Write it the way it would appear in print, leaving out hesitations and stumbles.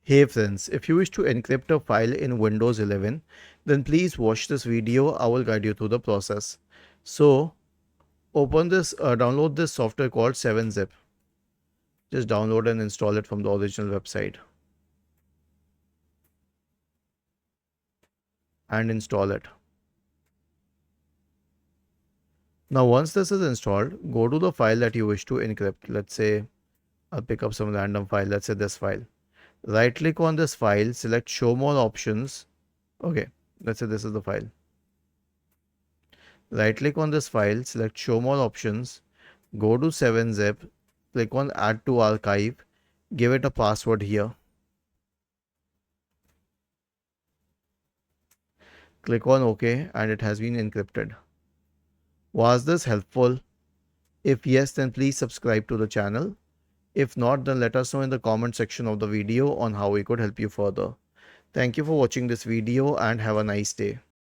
Hey friends, if you wish to encrypt a file in Windows 11, then please watch this video. I will guide you through the process. So, download this software called 7-Zip. Just download and install it from the original website and install it. Now, once this is installed, go to the file that you wish to encrypt. Let's say I'll pick up some random file. Let's say this file. Right click on this file, select show more options. Okay, let's say this is the file. Right click on this file, select show more options, go to 7-Zip, click on add to archive, give it a password here. Click on OK and it has been encrypted. Was this helpful? If yes, then please subscribe to the channel. If not, then let us know in the comment section of the video on how we could help you further. Thank you for watching this video and have a nice day.